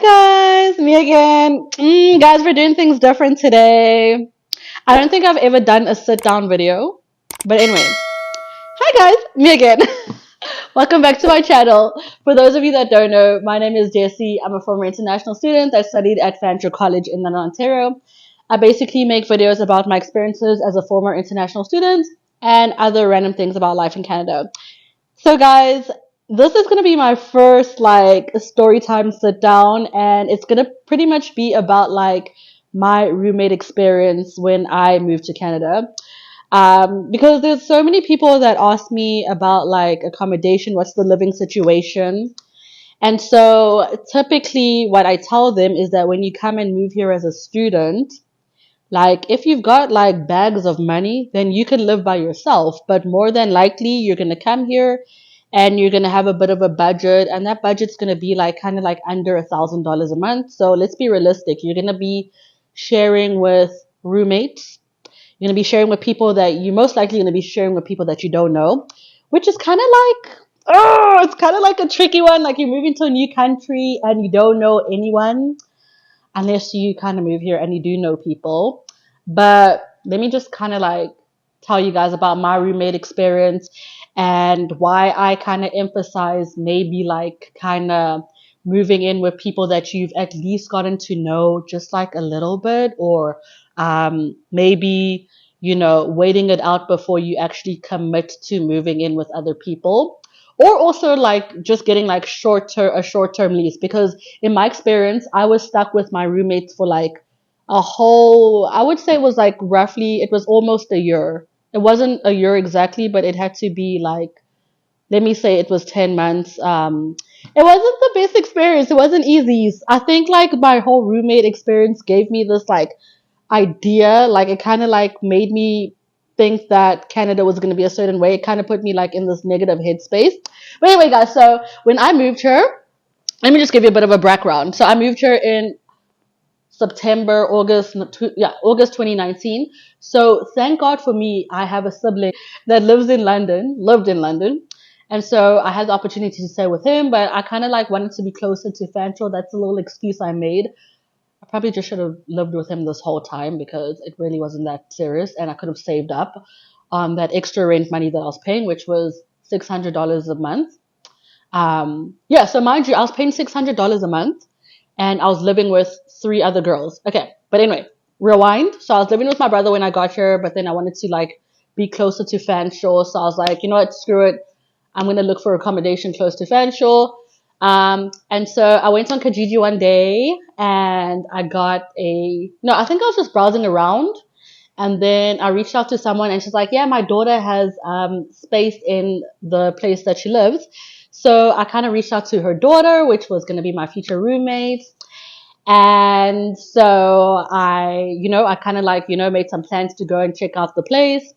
Hi guys, me again. Guys, we're doing things different today. I don't think I've ever done a sit down video. But anyways, hi guys, me again. Welcome back to my channel. For those of you that don't know, my name is Jessie. I'm a former international student that studied at Fanshawe College in London, Ontario. I basically make videos about my experiences as a former international student and other random things about life in Canada. So, guys, this is gonna be my first like story time sit down, and it's gonna pretty much be about like my roommate experience when I moved to Canada. Because there's so many people that ask me about like accommodation, what's the living situation, and so typically what I tell them is that when you come and move here as a student, like if you've got like bags of money, then you can live by yourself. But more than likely, you're gonna come here and you're gonna have a bit of a budget, and that budget's gonna be like kind of like under $1,000 a month. So let's be realistic. You're gonna be sharing with roommates. You're gonna be sharing with people that you most likely gonna be sharing with people that you don't know, which is kind of like it's kind of like a tricky one. Like you're moving to a new country and you don't know anyone unless you kind of move here and you do know people. But let me just kind of like tell you guys about my roommate experience and why I kind of emphasize maybe like kind of moving in with people that you've at least gotten to know just like a little bit, or maybe, waiting it out before you actually commit to moving in with other people. Or also like just getting like a short term lease, because in my experience I was stuck with my roommates for like a whole, I would say it was like roughly, it was almost a year. It wasn't a year exactly, but it had to be like, let me say it was 10 months. It wasn't the best experience. It wasn't easy. I think like my whole roommate experience gave me this like idea, like it kind of like made me think that Canada was going to be a certain way. It kind of put me like in this negative headspace. But anyway, guys, so when I moved here, let me just give you a bit of a background. So I moved here in August 2019. So thank God for me, I have a sibling that lived in London. And so I had the opportunity to stay with him, but I kind of like wanted to be closer to Fanshawe. That's a little excuse I made. I probably just should have lived with him this whole time because it really wasn't that serious, and I could have saved up on that extra rent money that I was paying, which was $600 a month. Yeah, so mind you, I was paying $600 a month, and I was living with three other girls. Okay, but anyway, rewind. So I was living with my brother when I got here, but then I wanted to like be closer to Fanshawe, so I was like, you know what, screw it. I'm gonna look for accommodation close to Fanshawe. And so I went on Kijiji one day and I got no, I think I was just browsing around, and then I reached out to someone and she's like, yeah, my daughter has, space in the place that she lives. So I kind of reached out to her daughter, which was going to be my future roommate. And so I kind of like, made some plans to go and check out the place.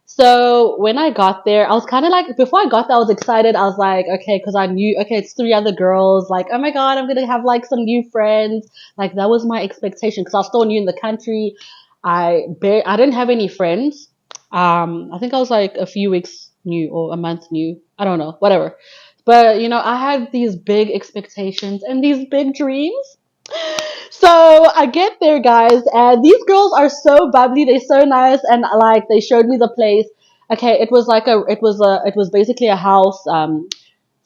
So when I got there, I was kind of like, before I got there, I was excited. I was like, okay, because I knew, okay, it's three other girls. Like, oh my God, I'm going to have like some new friends. Like that was my expectation because I was still new in the country. I didn't have any friends. I think I was like a few weeks new or a month new. I don't know, whatever. But, I had these big expectations and these big dreams. So I get there, guys, and these girls are so bubbly. They're so nice, and like they showed me the place. Okay, it was basically a house,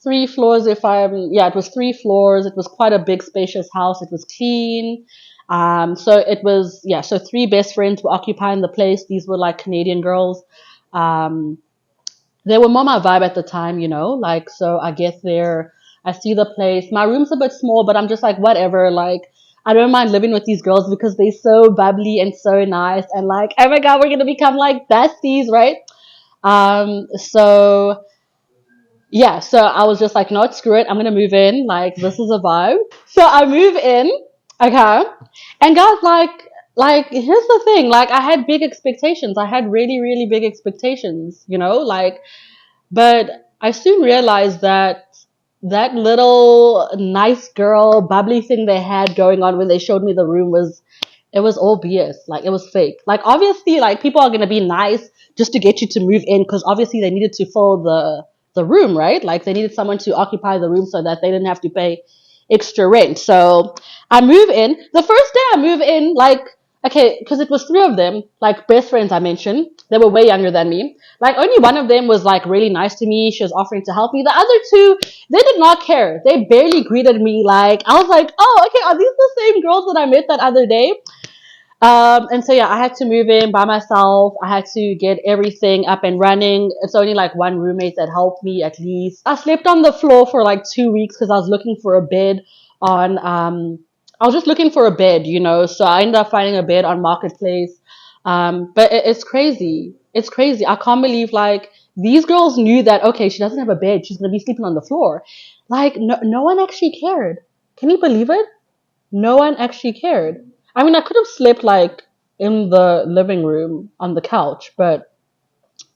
3 floors. It was 3 floors. It was quite a big, spacious house. It was clean. So it was, yeah. So three best friends were occupying the place. These were like Canadian girls. Um, they were more my vibe at the time, like, so I get there, I see the place. My room's a bit small, but I'm just like, whatever, like, I don't mind living with these girls because they're so bubbly and so nice, and like, oh my God, we're gonna become like besties, right? So yeah, so I was just like, no, screw it, I'm gonna move in, like, this is a vibe. So I move in, okay, and guys, like here's the thing, like, I had big expectations. I had really, really big expectations, like, but I soon realized that that little nice girl bubbly thing they had going on when they showed me the room it was all BS. Like it was fake. Like obviously, like people are gonna be nice just to get you to move in because obviously they needed to fill the room, right? Like they needed someone to occupy the room so that they didn't have to pay extra rent. So I move in. The first day I move in, like, okay, because it was three of them, like best friends I mentioned. They were way younger than me. Like only one of them was like really nice to me. She was offering to help me. The other two, they did not care. They barely greeted me. Like I was like, oh, okay, are these the same girls that I met that other day? And so yeah, I had to move in by myself. I had to get everything up and running. It's only like one roommate that helped me at least. I slept on the floor for like 2 weeks because I was looking for a bed on I was just looking for a bed, you know. So I ended up finding a bed on Marketplace. But it's crazy. It's crazy. I can't believe like these girls knew that okay, she doesn't have a bed. She's gonna be sleeping on the floor. Like no one actually cared. Can you believe it? No one actually cared. I mean, I could have slept like in the living room on the couch, but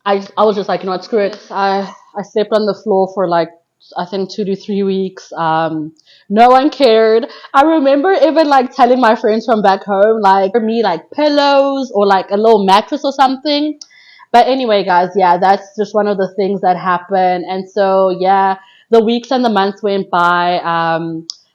I was just like, you know what, screw it. I slept on the floor for like I think 2 to 3 weeks. No one cared. I remember even like telling my friends from back home like for me like pillows or like a little mattress or something. But anyway, guys, yeah, that's just one of the things that happened. And so, yeah, the weeks and the months went by.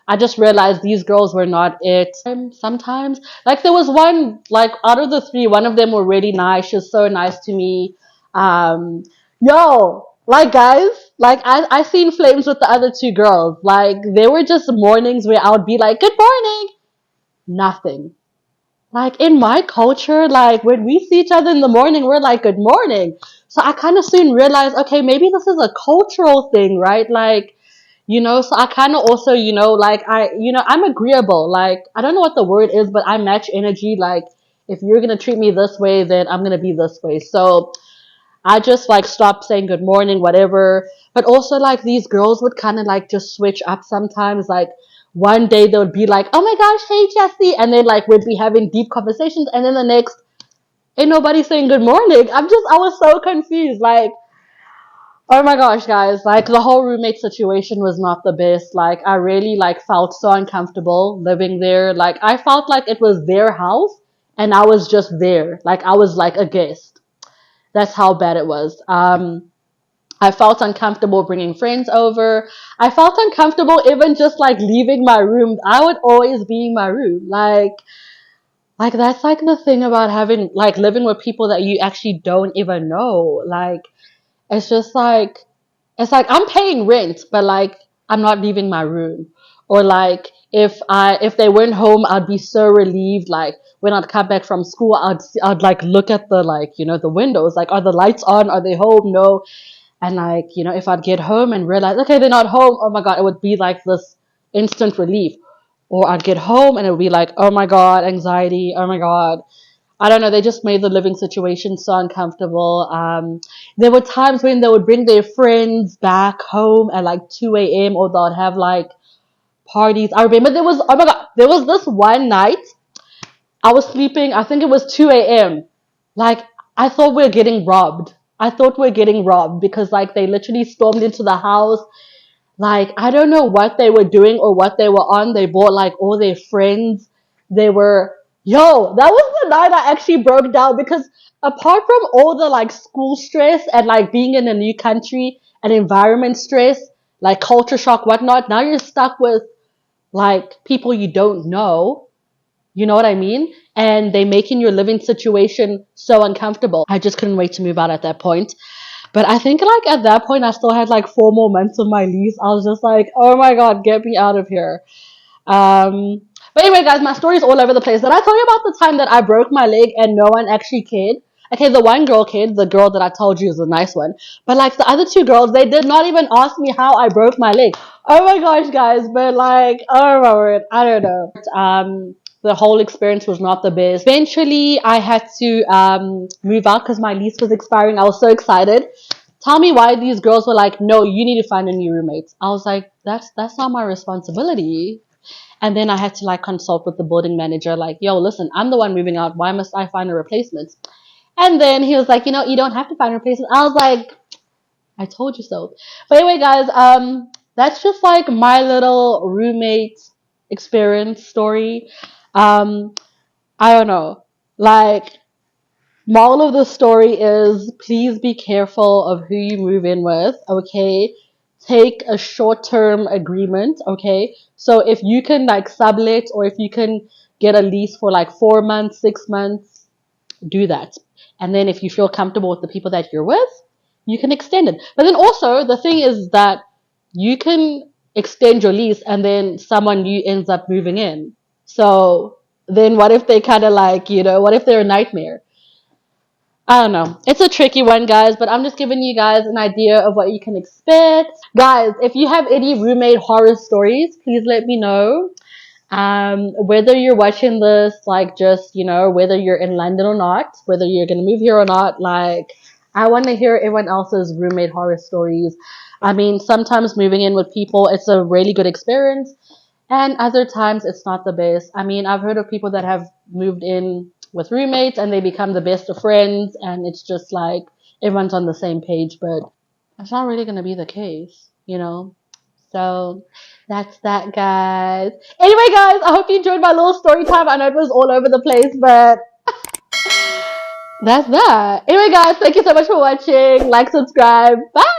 I just realized these girls were not it. Sometimes, like, there was one, like, out of the three, one of them were really nice. She was so nice to me. Um, yo, like, guys, like, I seen flames with the other two girls. Like, there were just mornings where I would be like, good morning. Nothing. Like in my culture, like when we see each other in the morning, we're like, good morning. So I kind of soon realized, okay, maybe this is a cultural thing, right? Like, you know, so I kind of also, you know, like I'm agreeable. Like, I don't know what the word is, but I match energy. Like, if you're going to treat me this way, then I'm going to be this way. So I just like stopped saying good morning, whatever. But also like these girls would kind of like just switch up sometimes. Like one day they would be like, "Oh my gosh, hey Jessie," and then like we'd be having deep conversations, and then the next, ain't nobody saying good morning. I was so confused. Like, oh my gosh, guys, like the whole roommate situation was not the best. Like I really like felt so uncomfortable living there. Like I felt like it was their house, and I was just there. Like I was like a guest. That's how bad it was. I felt uncomfortable bringing friends over. I felt uncomfortable even just like leaving my room. I would always be in my room. Like that's like the thing about having like living with people that you actually don't even know. Like it's just like it's like I'm paying rent, but like I'm not leaving my room. Or like if they weren't home, I'd be so relieved. Like when I'd come back from school, I'd like look at the like you know the windows. Like are the lights on? Are they home? No. And like you know if I'd get home and realize okay they're not home, oh my god, it would be like this instant relief. Or I'd get home and it would be like oh my god, anxiety. Oh my god. I don't know, they just made the living situation so uncomfortable. There were times when they would bring their friends back home at like 2 a.m. or they'd have like parties. I remember there was, oh my god, there was this one night I was sleeping, I think it was 2 a.m. Like, I thought we were getting robbed. I thought we were getting robbed because like they literally stormed into the house. Like, I don't know what they were doing or what they were on. They brought like all their friends. They were, yo, that was the night I actually broke down because apart from all the like school stress and like being in a new country and environment stress, like culture shock, whatnot, now you're stuck with like people you don't know. You know what I mean? And they making your living situation so uncomfortable. I just couldn't wait to move out at that point. But I think like at that point I still had like 4 more months of my lease. I was just like, oh my god, get me out of here. Um, but anyway, guys, my story's all over the place. Did I tell you about the time that I broke my leg and no one actually cared? Okay, the one girl cared, the girl that I told you is a nice one. But like the other two girls, they did not even ask me how I broke my leg. Oh my gosh, guys, but like, oh my word, I don't know. The whole experience was not the best. Eventually, I had to move out because my lease was expiring. I was so excited. Tell me why these girls were like, no, you need to find a new roommate. I was like, that's not my responsibility. And then I had to like consult with the building manager, like, yo, listen, I'm the one moving out. Why must I find a replacement? And then he was like, you know, you don't have to find a replacement. I was like, I told you so. But anyway, guys, that's just like my little roommate experience story. Um, I don't know. Like, moral of the story is please be careful of who you move in with, okay? take a short-term agreement, okay? So if you can like sublet, or if you can get a lease for like 4 months, 6 months, do that. And then if you feel comfortable with the people that you're with, you can extend it. But then also the thing is that you can extend your lease and then someone new ends up moving in. So then what if they kind of like, what if they're a nightmare? I don't know. It's a tricky one, guys, but I'm just giving you guys an idea of what you can expect. Guys, if you have any roommate horror stories, please let me know. Whether you're watching this, like, just, whether you're in London or not, whether you're going to move here or not, like, I want to hear everyone else's roommate horror stories. I mean, sometimes moving in with people, it's a really good experience, and other times it's not the best. I mean, I've heard of people that have moved in with roommates and they become the best of friends, and it's just like everyone's on the same page, but that's not really going to be the case. So that's that, guys. Anyway, guys, I hope you enjoyed my little story time. I know it was all over the place, but that's that. Anyway, guys, thank you so much for watching. Like, subscribe. Bye.